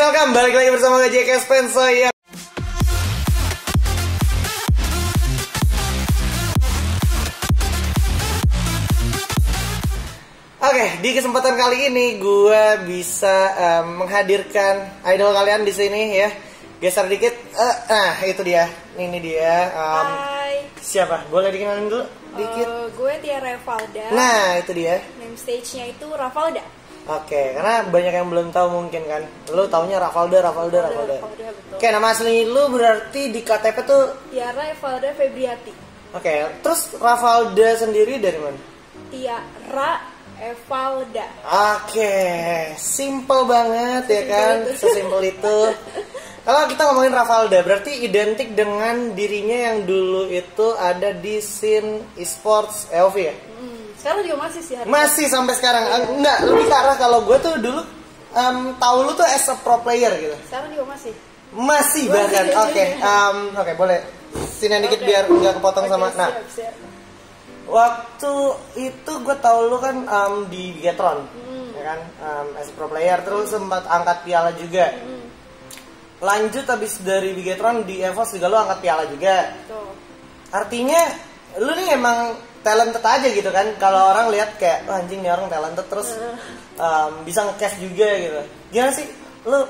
welcome. Balik lagi bersama gue JK Spencer ya. Oke, di kesempatan kali ini gue bisa menghadirkan idol kalian di sini ya. Geser dikit. Nah, itu dia. Ini dia. Hai. Siapa? Boleh dikenalin dulu dikit? Gue Tia Ravalda. Nah, itu dia. Name stage-nya itu Ravalda. Oke, karena banyak yang belum tahu mungkin kan. Lu taunya Ravalda. Betul. Oke, nama asli lu berarti di KTP tuh Tiara Ravalda Febriati. Oke, terus Ravalda sendiri dari mana? Tiara Ravalda. Oke, simple banget ya kan, sesimpel itu. Kalau kita ngomongin Ravalda, berarti identik dengan dirinya yang dulu itu ada di scene e-sports EOV ya? Sekarang juga masih sih. Masih sampai sekarang? Enggak, lebih ke arah kalau gue tuh dulu tahu lu tuh as a pro player gitu. Sekarang juga masih. Masih bahkan, oke boleh. Sini dikit biar nggak kepotong sama. Nah, siap. waktu itu gue tahu lu kan di Bigetron, ya kan, as a pro player, terus sempat angkat piala juga. Lanjut habis dari Bigetron di EVOS juga lu angkat piala juga. Tuh. Artinya lu nih emang talented aja gitu kan. Kalau orang lihat kayak anjing nih orang talented terus bisa nge-cash juga gitu. Gimana sih lu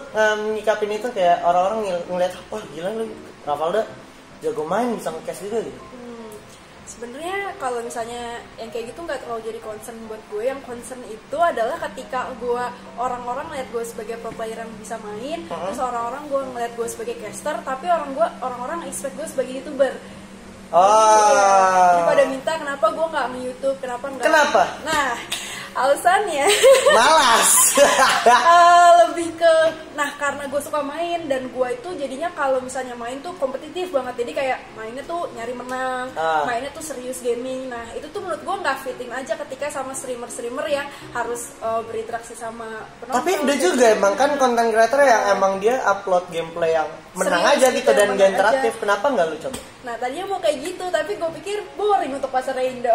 nyikapin itu kayak orang-orang ngeliat wah gila lu Ravalda jago main bisa nge-cash juga gitu. Sebenarnya kalau misalnya yang kayak gitu nggak terlalu jadi concern buat gue. Yang concern itu adalah ketika orang-orang ngeliat gue sebagai pro player yang bisa main, terus orang-orang gue ngeliat gue sebagai caster, tapi orang-orang expect gue sebagai YouTuber. Jadi pada minta kenapa gue nggak nge-YouTube, kenapa? Nah, alasannya malas. Lebih ke karena gue suka main dan gue itu jadinya kalau misalnya main tuh kompetitif banget, jadi kayak mainnya tuh nyari menang, mainnya tuh serius gaming. Nah itu tuh menurut gue nggak fitting aja ketika sama streamer yang harus berinteraksi sama penonton. Tapi ada juga emang kan content creator yang emang dia upload gameplay yang menang serius aja gitu dan gak interaktif. aja. Kenapa nggak lu coba? Nah tadinya mau kayak gitu, tapi gue pikir boring untuk pasar Indo.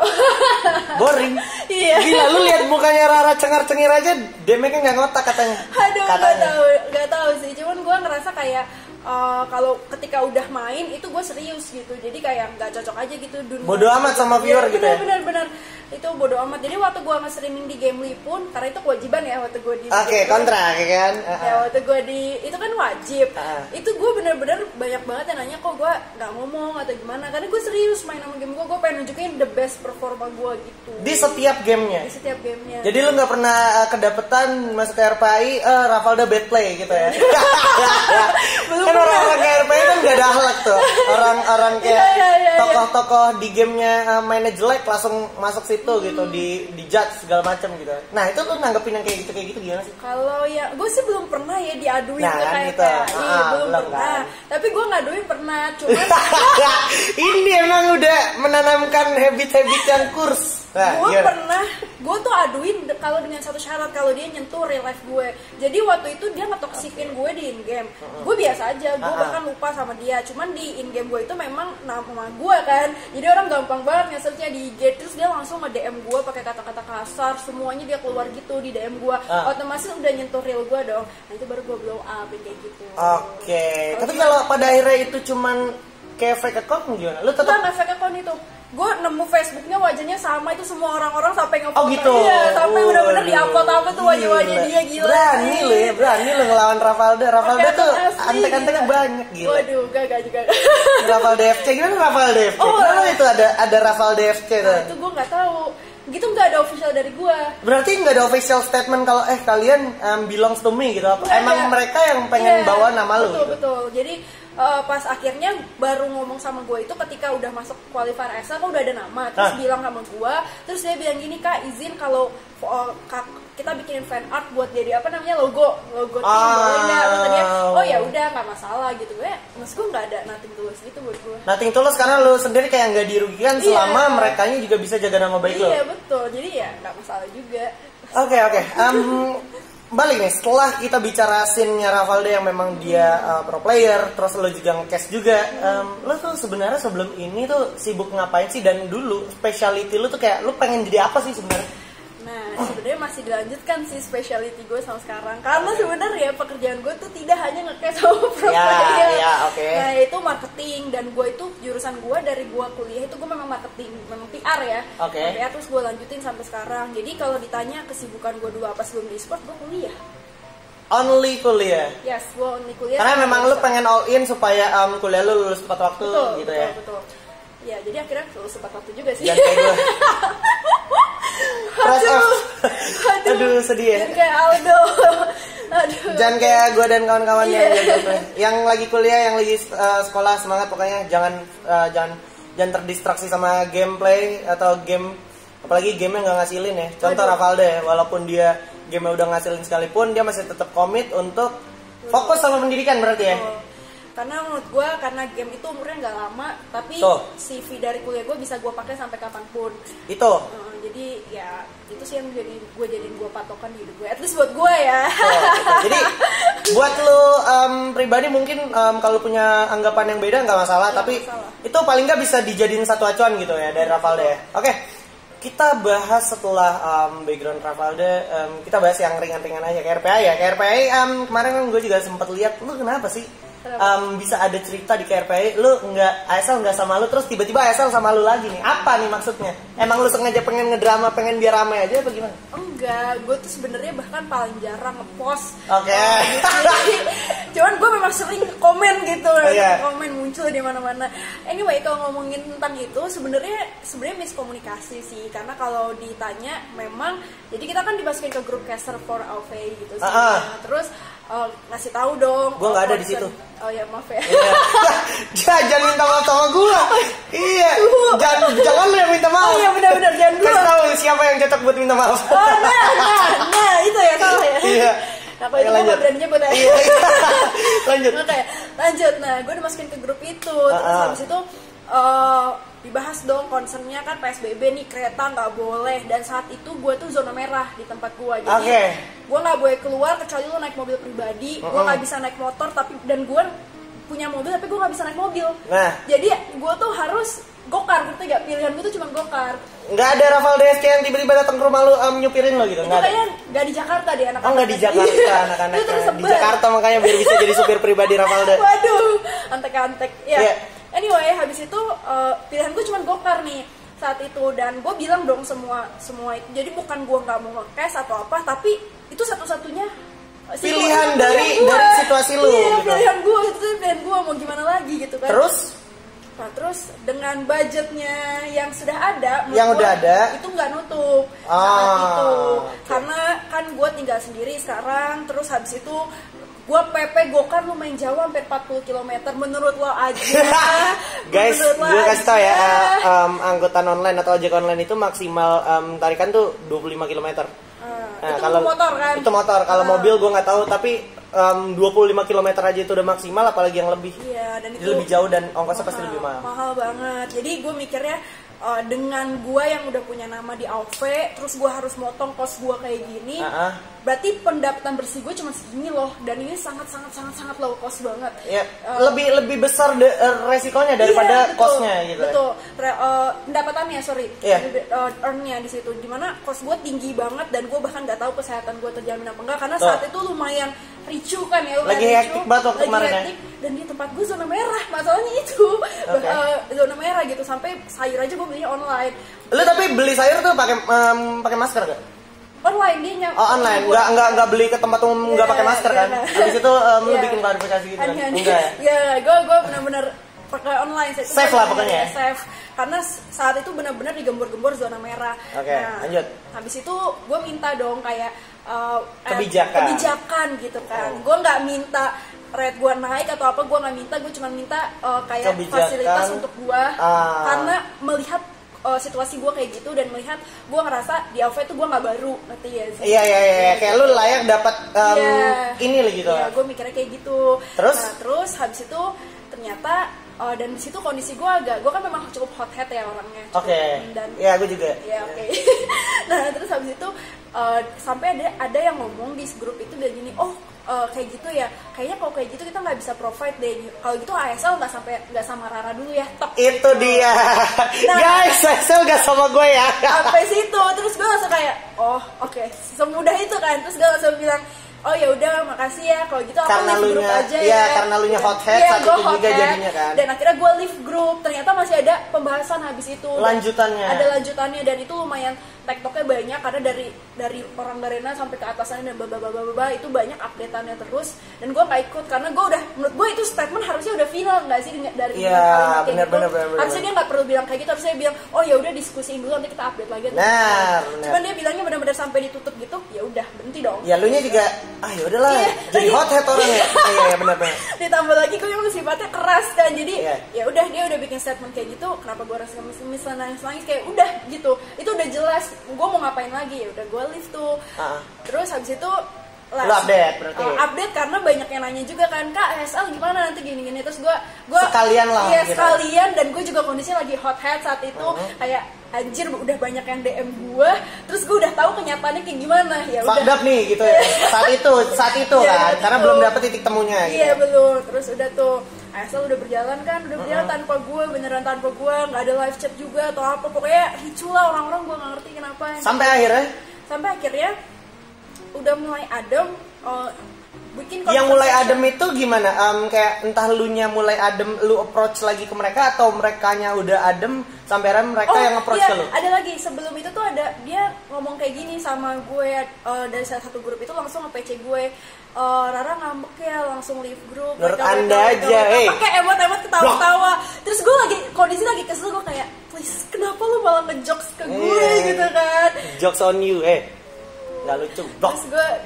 Boring? Iya. Gila, lu lihat mukanya Rara cengar-cengir aja, damage-nya nggak ngotak katanya. Aduh, gak tahu sih. Cuman gue ngerasa kayak kalau ketika udah main itu gue serius gitu. Jadi kayak nggak cocok aja gitu dunia. Bodoh amat sama viewer gitu ya. Bener. Itu bodoh amat. Jadi waktu gue nge-streaming di Gamely pun, karena itu kewajiban ya waktu gue di. Oke, kontrak ya kan. Ya waktu gue di itu kan wajib. Itu gue bener-bener banyak banget yang nanya kok gue nggak ngomong atau gimana. Karena gue serius main sama game gue pengen nunjukin the best performa gue gitu. Di setiap gamenya. Jadi lu nggak pernah kedapetan masuk ke RPI, Ravalda bad play gitu ya. Belum kan orang-orang kayak RPI kan gak ada akhlak tuh. Orang-orang kayak tokoh-tokoh di gamenya mainnya jelek langsung masuk situ gitu, di judge segala macam gitu. Nah itu lu nanggepin yang kayak gitu gimana sih? Kalau ya gue sih belum pernah ya diaduin nah, ke kayak gitu. belum pernah. Kan. Tapi gue ngaduin pernah, cuman ini emang udah menanamkan habit-habit yang kurs. Nah, gue tuh aduin kalau dengan satu syarat, kalau dia nyentuh real life gue. Jadi waktu itu dia ngetoksikin gue di in game. Gue biasa aja, gue bahkan lupa sama dia. Cuman di in game gue itu memang nama gue kan. Jadi orang gampang banget nge-searchnya di IG. Terus dia langsung nge-DM gue pakai kata-kata kasar, semuanya dia keluar gitu di DM gue. Otomatis udah nyentuh real gue dong. Nah itu baru gue blow up kayak gitu. Oke. Tapi kalau pada akhirnya itu cuman kayak fake account gimana? Lu tetap nggak fake account itu. Gue nemu Facebooknya wajahnya sama, itu semua orang-orang sampai ngefoto. Oh gitu. Iya, sampai benar-benar di-upload apa tuh wajah-wajah dia, gila. Berani lu ngelawan Ravalda. Ravalda tuh antek-anteknya banyak gila. Waduh, gak juga. Ravalda FC gimana Ravalda FC? Kenapa itu ada Ravalda FC tuh? Nah, itu gue nggak tahu. Gitu nggak ada official dari gue. Berarti nggak ada official statement kalau kalian belongs to me gitu apa? Emang mereka yang pengen bawa nama lu? Betul. Jadi pas akhirnya baru ngomong sama gue itu ketika udah masuk qualifier ESA kan udah ada nama, terus bilang sama gue, terus dia bilang gini, kak izin kalau kita bikinin fan art buat jadi apa namanya logo tim boleh nggak? Kata dia oh ya udah nggak masalah gitu. Maksud gue nggak ada nothing tulus gitu buat gue. Nothing tulus karena lu sendiri kayak nggak dirugikan selama merekanya juga bisa jaga nama baik lo. Iya betul, jadi ya nggak masalah juga. Oke. Balik nih, setelah kita bicara scene-nya Ravalda yang memang dia pro player, terus lo juga nge-cast juga, lo tuh sebenarnya sebelum ini tuh sibuk ngapain sih? Dan dulu speciality lo tuh kayak lo pengen jadi apa sih sebenarnya? Nah, sebenarnya masih dilanjutkan sih specialty gue sama sekarang. Karena sebenarnya pekerjaan gue tuh tidak hanya nge-cast sama pro player. Nah, itu marketing, dan gue itu jurusan gue dari gue kuliah itu gue memang marketing, memang PR ya. PR terus gue lanjutin sampai sekarang. Jadi kalau ditanya kesibukan gue dulu apa sebelum di e-sport, gue kuliah. Only kuliah? Yes, gue only kuliah. Karena memang lu pengen all in supaya kuliah lu lulus tepat waktu gitu ya? Betul. Ya, jadi akhirnya lulus tepat waktu juga sih. Jangan kayak gue. Aduh, sedih ya. Jangan kayak Aldo. Jangan kayak gue dan kawan-kawannya yang lagi kuliah, yang lagi sekolah, semangat pokoknya. Jangan terdistraksi sama gameplay atau game, apalagi game yang nggak ngasilin ya. Contoh Ravalde ya, walaupun dia game udah ngasilin sekalipun, dia masih tetap komit untuk fokus sama pendidikan berarti ya. Karena menurut gue, karena game itu umurnya nggak lama, tapi CV dari kuliah gue bisa gue pakai sampai kapanpun. Jadi ya itu sih yang jadiin gue patokan di hidup gue, at least buat gue ya. Jadi buat lo pribadi mungkin kalau punya anggapan yang beda nggak masalah, tapi itu paling nggak bisa dijadiin satu acuan gitu ya dari Ravalde ya. Oke, kita bahas setelah background Ravalde, kita bahas yang ringan-ringan aja, kayak RPA ya. Kayak RPA kemarin kan gue juga sempat lihat, lu kenapa sih bisa ada cerita di KRPI, lu ASL nggak sama lu, terus tiba-tiba ASL sama lu lagi nih, apa nih maksudnya? Emang lu sengaja pengen ngedrama, pengen biar ramai aja apa gimana? Enggak, gue tuh sebenarnya bahkan paling jarang ngepost. Cuman gue memang sering komen gitu, komen muncul di mana-mana. Anyway, kalau ngomongin tentang itu sebenarnya miskomunikasi sih, karena kalau ditanya memang, jadi kita kan dimasukin ke grup caster for AOV gitu sih. Terus ngasih tahu dong. Gue nggak ada di situ. Oh ya, maaf ya. Jangan minta maaf sama gue. Iya. Jangan lu yang minta maaf. Oh iya, benar-benar jangan gue. Kasih tahu siapa yang cocok buat minta maaf. Nah itu ya, salah ya. Iya. Nah, kalau itu gue gak berani nyebut ya. Lanjut. Lanjut. Nah, gue dimasukin ke grup itu. Terus habis itu dibahas dong concernnya kan PSBB nih, kereta nggak boleh, dan saat itu gue tuh zona merah di tempat gue, jadi gue nggak boleh keluar kecuali lo naik mobil pribadi. Gue nggak bisa naik motor, dan gue punya mobil tapi gue nggak bisa naik mobil. Jadi gue tuh harus gokar, gitu gak? Pilihan gue tuh cuma gokar. Nggak ada Raval DSK yang tiba-tiba datang ke rumah lu nyupirin lo gitu? Itu kayaknya nggak di Jakarta deh anak-anak. Nggak di Jakarta anak-anaknya. Di Jakarta makanya biar bisa jadi supir pribadi Raval DSK. Waduh, antek-antek. Anyway, habis itu pilihan gue cuma gokar nih saat itu, dan gue bilang dong semua itu. Jadi bukan gue nggak mau nge-cash atau apa, tapi itu satu-satunya pilihan dari situasi lu. Iya, gitu. pilihan gue mau gimana lagi gitu kan. Terus dengan budgetnya yang sudah ada, itu nggak nutup saat itu, karena kan gue tinggal sendiri sekarang. Terus habis itu gue PP gokar lumayan jauh, hampir 40 km. Menurut lo aja. Guys, gue kasih tau ya, angkutan online atau ojek online itu maksimal tarikan tuh 25 km. Itu kalau motor kan? Itu motor, kalau mobil gue nggak tahu, tapi 25 km aja itu udah maksimal, apalagi yang lebih. Iya, dan itu lebih jauh dan ongkosnya pasti lebih mahal. Mahal banget. Jadi gue mikirnya dengan gue yang udah punya nama di AOV, terus gue harus motong kos gue kayak gini, berarti pendapatan bersih gue cuma segini loh, dan ini sangat low cost banget. Lebih besar resikonya daripada kosnya gitu. Betul. Pendapatannya earnnya di situ, dimana kos gue tinggi banget, dan gue bahkan nggak tahu kesehatan gue terjamin apa enggak, karena saat itu lumayan ricuh kan ya, lagi hektik banget waktu kemarin ya. Dan di tempat gue zona merah, masalahnya itu zona merah gitu, sampai sayur aja gue belinya online. Lu tapi beli sayur tuh pakai masker gak? Online dia online, nggak beli ke tempat umum nggak pakai masker kan? Habis itu lu bikin klarifikasi gitu kan? Enggak ya? Gue benar-benar pakai online. Safe lah pokoknya. Safe, karena saat itu benar-benar digembor-gembor zona merah. Lanjut. Habis itu gue minta dong kayak kebijakan gitu kan. Gue nggak minta rate gue naik atau apa, gue nggak minta, gue cuma minta kayak kebijakan, fasilitas untuk gue, karena melihat situasi gue kayak gitu, dan melihat gue ngerasa di AOV itu gue nggak baru, ngerti ya sih? Iya, kayak lu layak dapat ini lah gitu. Iya, gue mikirnya kayak gitu. Terus? Nah, terus habis itu ternyata dan di situ kondisi gue kan memang cukup hot head ya orangnya. Dan ya gue juga. Ya, oke. Nah, terus habis itu sampai ada yang ngomong di grup itu bilang gini, kayak gitu ya, kayaknya kalau kayak gitu kita nggak bisa provide deh, kalau gitu ASL nggak sama Rara dulu ya, tok itu gitu. dia. Nah, guys, ASL gak sama gue ya. sampai situ terus gue langsung kayak oke, semudah itu kan. Terus gue langsung bilang, oh ya udah makasih ya, kalau gitu aku Karena leave grup aja iya, ya. karena lu nya hot head Iya, saat gue itu hot juga head. jadinya kan. Dan akhirnya gue leave grup, ternyata masih ada pembahasan habis itu. Lanjutannya. Ada lanjutannya, dan itu lumayan tektoknya banyak karena dari orang Garena sampai ke atasannya dan bla itu banyak updateannya terus. Dan gue nggak ikut karena gue udah, menurut gue itu statement harusnya udah final nggak sih dari Iya, kalimat kayak benar, gitu. benar. Harusnya dia nggak perlu bilang kayak gitu, harusnya dia bilang oh ya udah diskusiin dulu nanti kita update lagi. Benar. Cuman dia bilangnya benar-benar sampai ditutup gitu, ya udah berhenti dong. Ya lu nya juga ya udahlah, Iya, jadi hot head orang ya. Iya benar. Ditambah lagi gue yang sifatnya keras kan, jadi Iya. ya udah dia udah bikin statement kayak gitu, kenapa gue harus ngemis nangis kayak udah gitu, itu udah jelas gue mau ngapain lagi, ya udah gue leave tuh. Terus habis itu Lu update berarti. Update karena banyak yang nanya juga kan, Kak ASL gimana nanti gini-gini. Terus gue sekalian lah iya gitu. sekalian, dan gue juga kondisinya lagi hot head saat itu, kayak anjir udah banyak yang DM gue, terus gue udah tahu kenyataannya kayak gimana. Ya udah Fucked up nih gitu ya. Saat itu Iya, kan, saat karena itu. belum dapet titik temunya gitu. Iya belum. Terus udah tuh ASL udah berjalan kan, udah berjalan tanpa gue, beneran tanpa gue, nggak ada live chat juga atau apa, pokoknya ricu lah orang-orang, gue nggak ngerti kenapa. Sampai akhirnya udah mulai adem, bikin yang mulai conversation. adem itu gimana? Kayak entah lu nya mulai adem, lu approach lagi ke mereka atau merekanya udah adem sampai akhirnya mereka yang approach iya, ke lu? ada lagi sebelum itu tuh ada dia ngomong kayak gini sama gue, dari salah satu grup itu langsung nge-PC gue, Rara ngambek ya, langsung leave grup. Menurut Anda aja, pakai emot-emot ketawa-tawa. Terus gue kondisi lagi kesel, gue kayak please kenapa lu malah ngejokes ke gue gitu kan? Jokes on you, nggak lucu.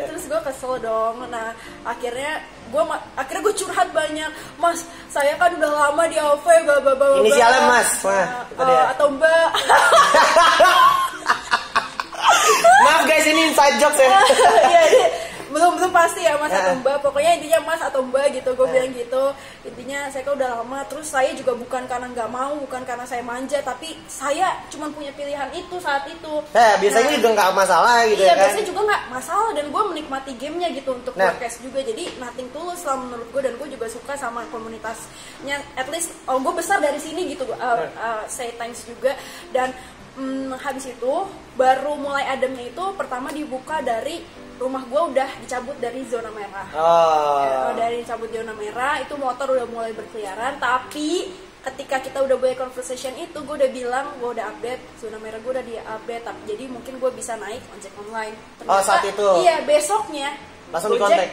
Terus gue kesel dong. Nah akhirnya gue curhat banyak, Mas saya kan udah lama di AV Inisialnya Mas, itu dia. Atau Mbak. Maaf guys, ini inside jokes ya. Iya, belum pasti ya Mas atau Mbak, pokoknya intinya Mas atau Mbak gitu, gue bilang gitu. Intinya saya kan udah lama, terus saya juga bukan karena nggak mau, bukan karena saya manja, tapi saya cuma punya pilihan itu saat itu. Biasanya juga nggak masalah gitu iya, ya kan. biasanya juga nggak masalah, dan gue menikmati gamenya gitu untuk broadcast juga, jadi nothing tulus lah menurut gue, dan gue juga suka sama komunitasnya, at least gue besar dari sini gitu. Say thanks juga. Dan habis itu baru mulai ademnya itu pertama dibuka dari rumah gue udah dicabut dari zona merah. Dari cabut zona merah itu motor udah mulai berkeliaran, tapi ketika kita udah mulai conversation itu gue udah bilang gue udah update zona merah, gue udah di update, jadi mungkin gue bisa naik ojek online. Ternyata, saat itu iya, besoknya langsung dikontak.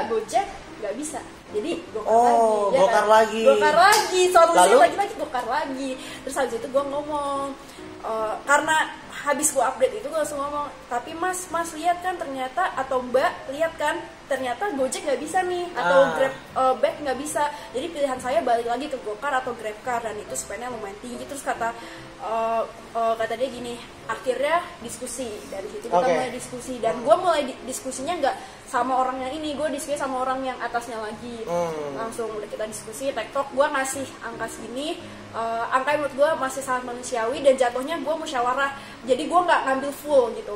Gojek nggak bisa, jadi gokar lagi. Solusinya lagi gokar lagi. Terus habis itu gue ngomong, karena habis gue update itu gue langsung ngomong, tapi mas lihat kan ternyata, atau Mbak lihat kan ternyata Gojek nggak bisa nih, atau Grab back nggak bisa, jadi pilihan saya balik lagi ke Gokar atau GrabCar, dan itu spendnya lumayan tinggi. Terus kata dia gini, akhirnya diskusi, dari situ kita mulai diskusi, dan gue mulai diskusinya nggak sama orang yang ini, gue diskusi sama orang yang atasnya lagi. Langsung udah kita diskusi, tektok, gue ngasih angka segini, angka menurut gue masih sangat manusiawi, dan jatuhnya gue musyawarah, jadi gue nggak ngambil full gitu.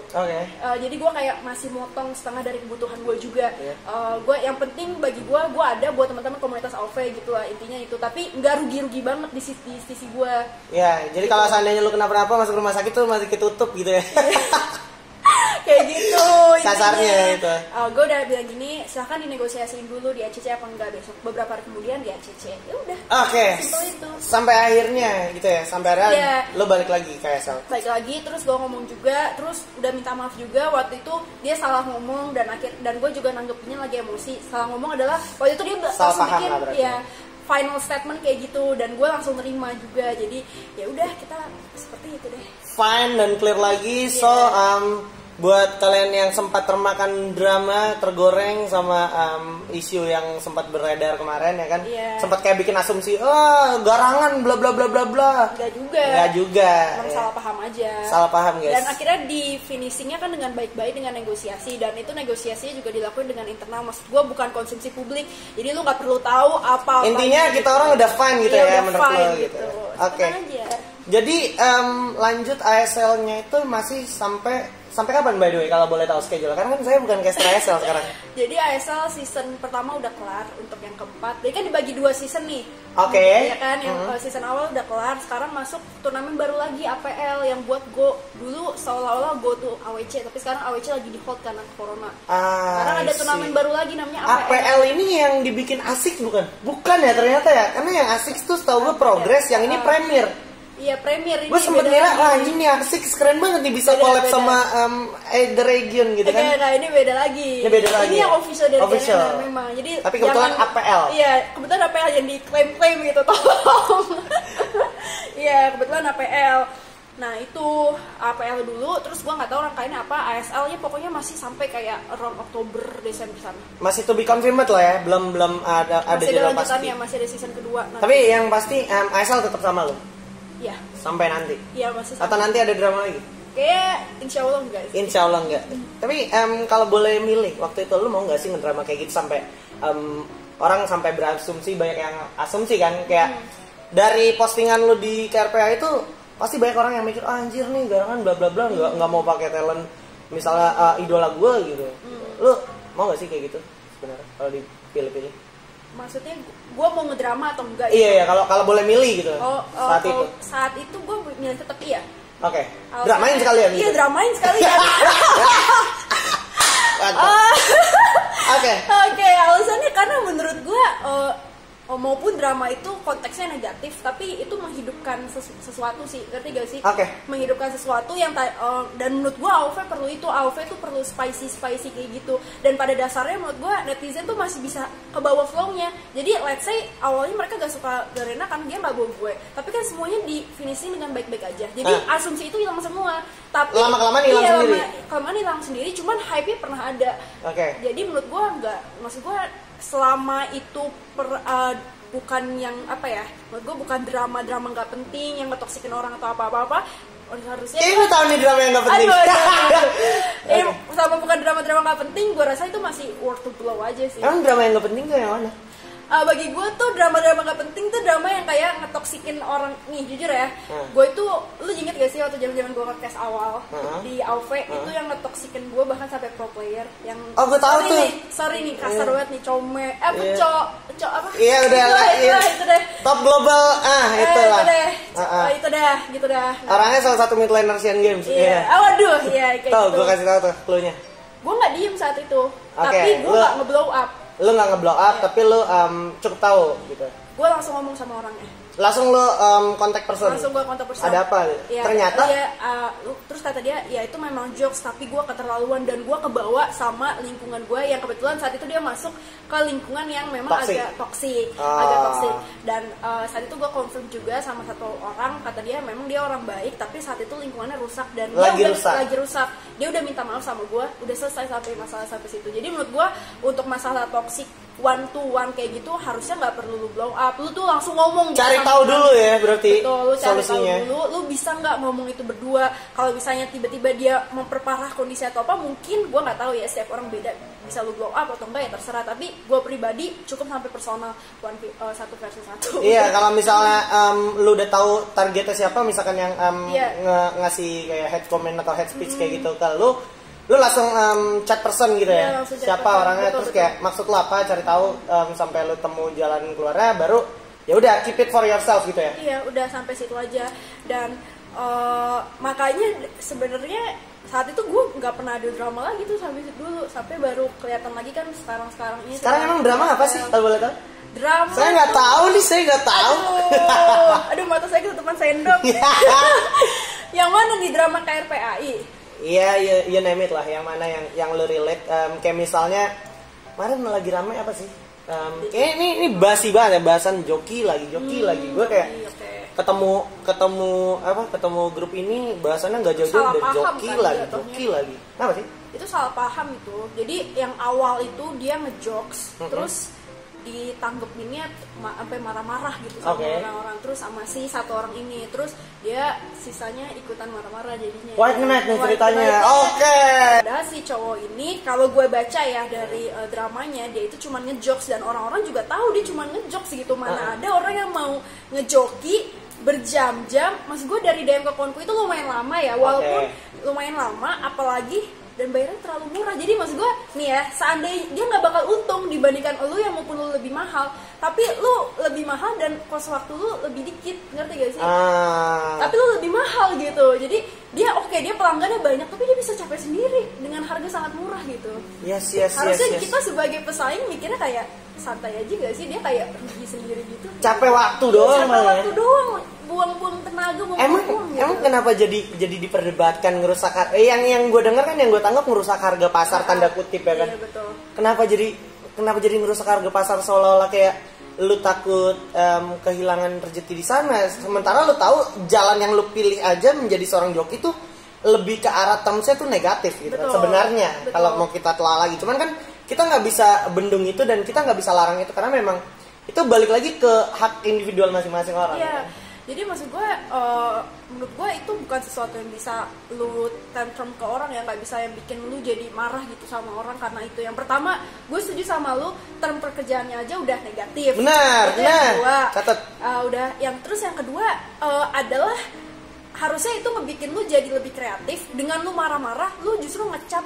Jadi gue kayak masih motong setengah dari kebutuhan gue juga. Gue yang penting bagi gue ada buat teman-teman komunitas AOV gitu lah, intinya itu, tapi nggak rugi-rugi banget di sisi gue. Ya, jadi gitu. Kalau seandainya lu kenapa-napa masuk rumah sakit tuh masih ketutup gitu ya. Kayak gitu kasarnya itu. Gue udah bilang gini, silahkan dinegosiasiin dulu di ACC apa enggak besok. Beberapa hari kemudian di ACC, ya udah. Simpel itu. Sampai akhirnya gitu ya, sampai akhirnya lo balik lagi ke ASL. Balik lagi, terus gue ngomong juga, terus udah minta maaf juga. Waktu itu dia salah ngomong, dan gue juga nanggepinnya lagi emosi. Salah ngomong adalah waktu itu dia langsung bikin final statement kayak gitu, dan gue langsung nerima juga. Jadi ya udah, kita seperti itu deh. Fine dan clear lagi. So buat kalian yang sempat termakan drama, tergoreng sama isu yang sempat beredar kemarin ya kan, sempat kayak bikin asumsi, garangan bla bla bla bla bla. Enggak juga. Emang salah paham aja. Salah paham guys. Dan akhirnya di finishingnya kan dengan baik-baik, dengan negosiasi, dan itu negosiasinya juga dilakukan dengan internal. Maksud gue bukan konsumsi publik, jadi lu nggak perlu tahu apa. Intinya kita orang udah fine gitu ya menurut lo gitu. Oke. Jadi lanjut ASL-nya itu masih sampai sampai kapan by the way kalau boleh tahu schedule? Karena kan saya bukan caster ASL sekarang. Jadi ASL season pertama udah kelar untuk yang keempat. Jadi kan dibagi 2 season nih. Oke. Ya kan, yang season awal udah kelar. Sekarang masuk turnamen baru lagi APL yang buat Go. Dulu seolah-olah Go tuh AWC, tapi sekarang AWC lagi di hold karena corona. Sekarang ada turnamen baru lagi namanya APL. APL ini yang dibikin ASICS bukan? Bukan ya ternyata ya. Karena yang ASICS tuh setahu gue Progress, yang ini Premier. Iya, Premier ini. Gue sempet ngira, wah anjing nih ASICS keren banget nih bisa collab sama The Region gitu kan. Nah, ini beda lagi. Ini beda lagi. Ini yang official dari official. Garena memang. Jadi tapi kebetulan APL. Iya, kebetulan APL yang diklaim-klaim gitu, tolong. Iya, kebetulan APL. Nah, itu APL dulu, terus gue nggak tahu rangkaiannya apa. ASL-nya pokoknya masih sampai kayak around Oktober, Desember sana. Masih to be confirmed lah ya, belum ada jadwal pasti. Masih ada season kedua. Nanti. Tapi yang pasti ASL tetap sama lo. Iya. Sampai nanti. Iya, masih sama. Atau nanti ada drama lagi? Kayak insya Allah enggak sih. Insya Allah enggak. Tapi kalau boleh milih waktu itu lu mau nggak sih ngedrama kayak gitu sampai orang sampai berasumsi, banyak yang asumsi kan kayak dari postingan lu di KRPA itu pasti banyak orang yang mikir anjir nih garangan bla bla bla nggak mau pakai talent misalnya idola gue gitu. Lu mau nggak sih kayak gitu sebenarnya kalau dipilih-pilih? Maksudnya gue mau ngedrama atau enggak? Iya, kalau boleh milih gitu. Saat itu gue milih tetap iya. Oke. Dramain sekalian. Iya, dramain sekalian. Oke, alasannya karena menurut gue maupun drama itu konteksnya negatif, tapi itu menghidupkan sesuatu sih, ngerti gak sih? Menghidupkan sesuatu yang dan menurut gue AOV perlu itu. AOV tuh perlu spicy kayak gitu. Dan pada dasarnya menurut gue netizen tuh masih bisa ke bawah flow-nya. Jadi let's say awalnya mereka gak suka Garena kan dia gak bawa gue, tapi kan semuanya di finishing dengan baik-baik aja. Jadi asumsi itu hilang semua. Tapi lama-kelamaan hilang sendiri. Lama-kelamaan hilang sendiri, cuman hype-nya pernah ada. Jadi menurut gue enggak, maksud gue selama itu bukan yang apa ya, menurut gue bukan drama nggak penting yang ngetoksikin orang atau apa harusnya lu tahu nih drama yang nggak penting. Sama bukan drama nggak penting, gue rasa itu masih worth to blow aja sih. Emang drama yang nggak penting tuh yang mana? Bagi gue tuh drama gak penting tuh drama yang kayak ngetoksikin orang. Nih jujur ya, gue itu, lu inget gak sih waktu zaman gue podcast awal di AOV itu yang ngetoksikin gue bahkan sampai pro player yang gue tahu tuh. Sorry nih kasar banget nih, pecok apa? Iya udah itu deh. Top global itulah. Itu dah gitu dah. Orangnya salah satu mid laner Asian Games. Iya. Waduh, iya kayak gitu. Gue kasih tahu tuh clue-nya. Gue nggak diem saat itu, tapi gue nggak ngeblow up. Lu nggak ngeblow up, tapi lu cukup tahu gitu. Gue langsung ngomong sama orangnya. Langsung lu kontak person. Langsung gue kontak person. Ada apa? Ya, ternyata. Terus kata dia, ya itu memang jokes, tapi gue keterlaluan dan gue kebawa sama lingkungan gue yang kebetulan saat itu dia masuk ke lingkungan yang memang agak toksik, Dan saat itu gue confirm juga sama satu orang, kata dia memang dia orang baik, tapi saat itu lingkungannya rusak dan lagi rusak. Dia udah minta maaf sama gue, udah selesai sampai masalah sampai situ. Jadi menurut gue untuk masalah toksik one to one kayak gitu harusnya nggak perlu lu blow up, lu tuh langsung ngomong. Cari tahu dulu ya berarti. Betul, lu cari solusinya. Tahu dulu, lu bisa nggak ngomong itu berdua. Kalau misalnya tiba-tiba dia memperparah kondisi atau apa, mungkin gue nggak tahu ya, setiap orang beda, bisa lu blow up atau enggak ya terserah. Tapi gue pribadi cukup sampai personal satu versus satu. Iya, kalau misalnya lu udah tahu targetnya siapa, misalkan yang ngasih kayak head comment atau head speech kayak gitu ke lu langsung chat person gitu ya, siapa orangnya, terus kayak maksud lu apa, cari tahu sampai lu temu jalan keluarnya, baru ya udah keep it for yourself gitu ya. Iya, udah sampai situ aja. Dan makanya sebenarnya saat itu gue nggak pernah ada drama lagi tuh sampai situ dulu, sampai baru kelihatan lagi kan sekarang ini. Sekarang emang drama apa sih kalau boleh tahu? Drama. Saya nggak tahu nih, saya nggak tahu. Aduh, mata saya ketutupan sendok. Yang mana nih drama KRPAI? Iya, you name it lah, yang mana yang lu relate. Kayak misalnya kemarin lagi rame apa sih? Ini basi banget ya, bahasan joki lagi. Gue kayak ketemu grup ini bahasannya nggak jauh-jauh dari joki lagi. Kenapa sih? Itu salah paham itu. Jadi yang awal itu dia ngejokes, terus ditanggepinnya sampai marah-marah gitu sama orang-orang, terus sama si satu orang ini, terus dia sisanya ikutan marah-marah jadinya. White Knight nih ceritanya. Padahal si cowok ini kalau gue baca ya dari dramanya, dia itu cuma ngejokes dan orang-orang juga tahu dia cuma ngejokes gitu. Mana ada orang yang mau ngejoki berjam-jam. Maksud gue dari DM ke konku itu lumayan lama ya, walaupun lumayan lama, apalagi dan bayarnya terlalu murah. Jadi maksud gue nih ya, seandainya dia nggak bakal untung dibandingkan lu yang maupun lu lebih mahal, tapi lu lebih mahal dan kos waktu lu lebih dikit, ngerti gak sih? Tapi lu lebih mahal gitu. Jadi dia dia pelanggannya banyak, tapi dia bisa capek sendiri dengan harga sangat murah gitu. Harusnya kita sebagai pesaing mikirnya kayak santai aja gak sih, dia kayak rugi sendiri gitu. Capek waktu doang. Buang-buang tenaga, emang kenapa jadi diperdebatkan ngerusak yang gue dengar kan, yang gue tanggap ngerusak harga pasar tanda kutip ya kan. Iya, betul. Kenapa jadi ngerusak harga pasar, seolah-olah kayak lu takut kehilangan rezeki di sana, sementara lu tahu jalan yang lu pilih aja menjadi seorang joki tuh lebih ke arah termsnya tuh negatif gitu kan sebenarnya kalau mau kita telah lagi. Cuman kan kita nggak bisa bendung itu dan kita nggak bisa larang itu karena memang itu balik lagi ke hak individual masing-masing orang. Iya. Jadi maksud gue, menurut gue itu bukan sesuatu yang bisa lu tantrum ke orang ya, nggak bisa yang bikin lu jadi marah gitu sama orang karena itu. Yang pertama, gue setuju sama lu, term pekerjaannya aja udah negatif. Benar. Yang kedua, catat. Yang kedua adalah harusnya itu ngebikin lu jadi lebih kreatif. Dengan lu marah-marah, lu justru ngecap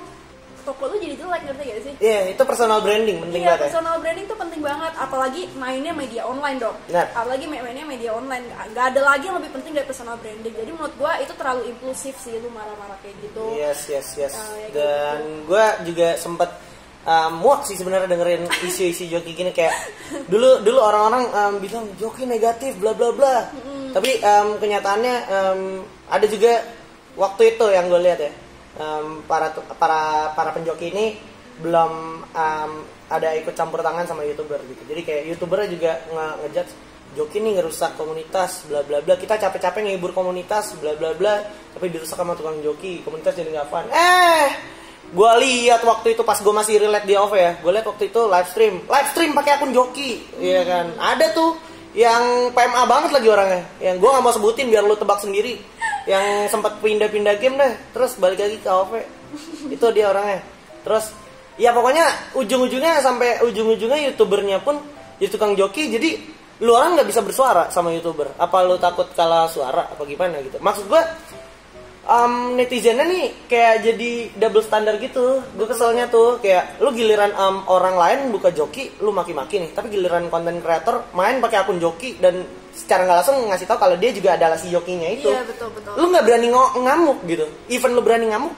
toko lu jadi jelek, ngerti gak sih? Iya, itu personal branding penting banget. Iya, personal branding itu penting banget, apalagi mainnya media online dong. Apalagi mainnya media online, gak ada lagi yang lebih penting dari personal branding. Jadi menurut gua itu terlalu impulsif sih, lu marah-marah kayak gitu. Yes. Dan gua juga sempet muak sih sebenarnya dengerin isu-isu joki gini, kayak dulu orang-orang bilang joki negatif bla bla bla. Tapi kenyataannya ada juga waktu itu yang gue lihat ya. Para penjoki ini belum ada ikut campur tangan sama YouTuber gitu. Jadi kayak YouTubernya juga ngejudge joki nih ngerusak komunitas bla bla bla. Kita capek-capek ngehibur komunitas bla bla bla, tapi dirusak sama tukang joki, komunitas jadi nggak fun. Gue lihat waktu itu pas gue masih relate di OVE ya, gue lihat waktu itu live stream pakai akun joki, iya kan. Ada tuh yang PMA banget lagi orangnya, yang gue nggak mau sebutin biar lu tebak sendiri, yang sempat pindah-pindah game deh, terus balik lagi ke OVE. Itu dia orangnya. Terus ya pokoknya ujung-ujungnya YouTubernya pun jadi tukang joki. Jadi lu orang nggak bisa bersuara sama YouTuber. Apa lu takut kalah suara apa gimana gitu? Maksud gue netizennya nih kayak jadi double standar gitu. Gue keselnya tuh kayak lu giliran orang lain buka joki lu maki-maki nih, tapi giliran konten creator main pakai akun joki dan secara nggak langsung ngasih tahu kalau dia juga adalah si jokinya itu. Iya, betul. Lu nggak berani ngamuk gitu. Even lu berani ngamuk,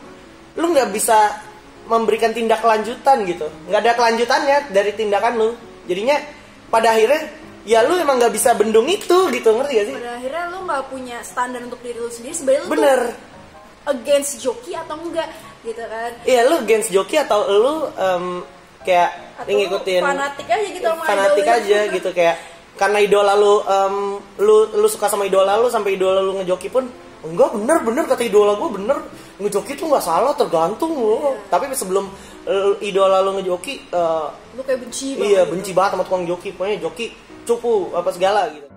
lu nggak bisa memberikan tindak lanjutan gitu. Nggak ada kelanjutannya dari tindakan lu. Jadinya pada akhirnya ya lu emang nggak bisa bendung itu gitu, ngerti gak sih? Pada akhirnya lu nggak punya standar untuk diri lu sendiri. Sebenarnya lu bener tuh against joki atau enggak gitu kan? Iya, lu against joki atau lu kayak ngikutin fanatik aja gitu sama fanatik aja gitu, kayak karena idola lu suka sama idola lu sampai idola lu ngejoki pun enggak, bener kata idola gue bener, ngejoki tuh nggak salah, tergantung lu. Tapi sebelum idola lu ngejoki lu kayak benci banget. Iya, benci banget sama tukang joki, pokoknya joki cupu apa segala gitu.